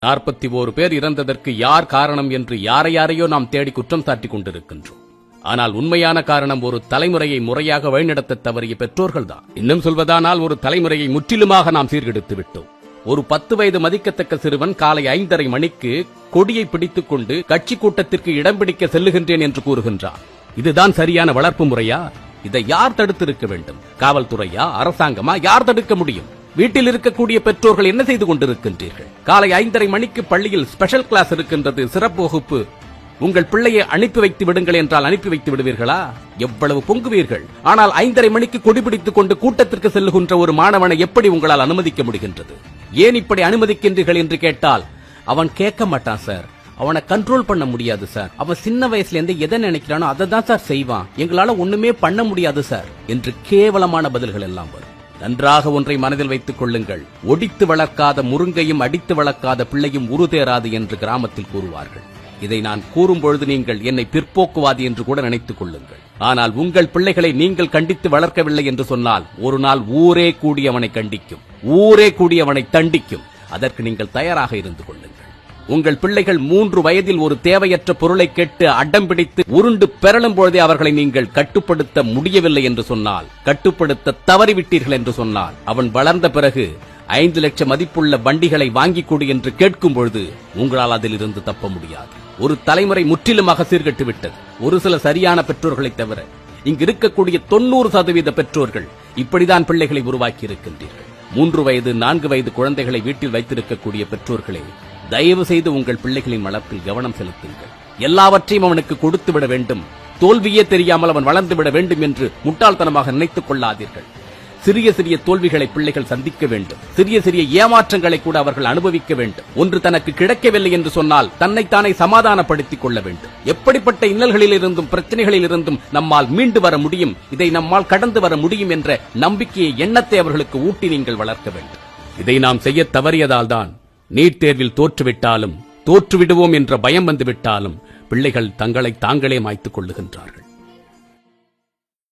41 பேர் இறந்ததற்கு யார் காரணம் என்று யாரையோ நாம் தேடி குற்றம் சாட்டிக் கொண்டிருக்கின்றோம். ஆனால் உண்மையான காரணம் ஒரு தலைமுறையை முறையாக வழிநடத்த தவறிய பெற்றோர்கள்தான். இன்னும் சொல்வதானால் ஒரு தலைமுறையை முற்றிலுமாக நாம் சீர்கெடுத்து விட்டோம். ஒரு 10 வயது மதிக்கத்தக்க சிறுவன் காலை 5:30 மணிக்கு கொடியை பிடித்துக் கொண்டு கட்சி கூட்டத்திற்கு இடம் பிடிக்க செல்லுகின்றேன் என்று கூறுகின்றான். இதுதான் சரியான வளர்ப்பு முறையா? இதை யார் தடுத்திருக்க வேண்டும்? காவல்துறையா, அரசாங்கமா? யார் தடுக்க முடியும்? வீட்டில் இருக்கக்கூடிய பெற்றோர்கள் என்ன செய்து கொண்டிருக்கின்றீர்கள்? காலை 5:30 மணிக்கு பள்ளியில் ஸ்பெஷல் கிளாஸ் இருக்கின்றது, சிறப்பு வகுப்பு. உங்கள் பிள்ளையை அனுப்பி வைத்து விடுங்கள் என்றால் அனுப்பி வைத்து விடுவீர்களா? எவ்வளவு பொங்குவீர்கள்! ஆனால் 5:30 மணிக்கு கொடிபிடித்துக் கொண்டு கூட்டத்திற்கு செல்லுகின்ற ஒரு மாணவனை எப்படி உங்களால் அனுமதிக்க முடிகின்றது? ஏன் இப்படி அனுமதிக்கின்றீர்கள் என்று கேட்டால் அவன் கேட்க மாட்டான் சார். அவனை கண்ட்ரோல் பண்ண முடியாது சார். அவன் சின்ன வயசுல இருந்து எதை நினைக்கிறானோ அதை தான் சார் செய்வான். எங்களால ஒண்ணுமே பண்ண முடியாது சார் என்று கேவலமான பதில்கள் எல்லாம் வரும். நன்றாக ஒன்றை மனதில் வைத்துக் கொள்ளுங்கள். ஒடித்து வளர்க்காத முருங்கையும் அடித்து வளர்க்காத பிள்ளையும் உருதேராது என்று கிராமத்தில் கூறுவார்கள். இதை நான் கூறும்பொழுது நீங்கள் என்னை பிற்போக்குவாதி என்று கூட நினைத்துக் கொள்ளுங்கள். ஆனால் உங்கள் பிள்ளைகளை நீங்கள் கண்டித்து வளர்க்கவில்லை என்று சொன்னால் ஒரு நாள் ஊரே கூடி அவனை கண்டிக்கும், ஊரே கூடி அவனை தண்டிக்கும். அதற்கு நீங்கள் தயாராக இருந்து கொள்ளுங்கள். உங்கள் பிள்ளைகள் 3 வயதில் ஒரு தேவையற்ற பொருளை கேட்டு அடம் பிடித்து உருண்டு பெறலும் பொழுதே அவர்களை நீங்கள் கட்டுப்படுத்த முடியவில்லை என்று சொன்னால், கட்டுப்படுத்த தவறிவிட்டீர்கள் என்று சொன்னால், அவன் வளர்ந்த பிறகு 5 லட்சம் மதிப்புள்ள வண்டிகளை வாங்கிக் கொடு என்று கேட்கும் பொழுது உங்களால் அதில் இருந்து தப்ப முடியாது. ஒரு தலைமுறை முற்றிலுமாக சீர்கெட்டு விட்டது. ஒரு சில சரியான பெற்றோர்களை தவிர இங்கு இருக்கக்கூடிய 90% பெற்றோர்கள் இப்படிதான் பிள்ளைகளை உருவாக்கி இருக்கின்றீர்கள். 3 வயது 4 வயது குழந்தைகளை வீட்டில் வைத்திருக்கக்கூடிய பெற்றோர்களே, தயவு செய்து உங்கள் பிள்ளைகளின் வளர்ப்பில் கவனம் செலுத்துங்கள். எல்லாவற்றையும் அவனுக்கு கொடுத்து விட வேண்டும், தோல்வியே தெரியாமல் அவன் வளர்ந்து விட வேண்டும் என்று முட்டாள்தனமாக நினைத்துக் கொள்ளாதீர்கள். சிறிய சிறிய தோல்விகளை பிள்ளைகள் சந்திக்க வேண்டும். சிறிய சிறிய ஏமாற்றங்களை கூட அவர்கள் அனுபவிக்க வேண்டும். ஒன்று தனக்கு கிடைக்கவில்லை என்று சொன்னால் தன்னைத்தானே சமாதானப்படுத்திக் கொள்ள வேண்டும். எப்படிப்பட்ட இன்னல்களில் இருந்தும் பிரச்சனைகளில் இருந்தும் நம்மால் மீண்டு வர முடியும், இதை நம்மால் கடந்து வர முடியும் என்ற நம்பிக்கையை, எண்ணத்தை அவர்களுக்கு ஊட்டி நீங்கள் வளர்க்க வேண்டும். இதை நாம் செய்ய தவறியதால் தான் நீட் தேர்வில் தோற்றுவிட்டாலும், தோற்றுவிடுவோம் என்ற பயம் வந்துவிட்டாலும் பிள்ளைகள் தங்களை தாங்களே மாய்த்துக் கொள்ளுகின்றார்கள்.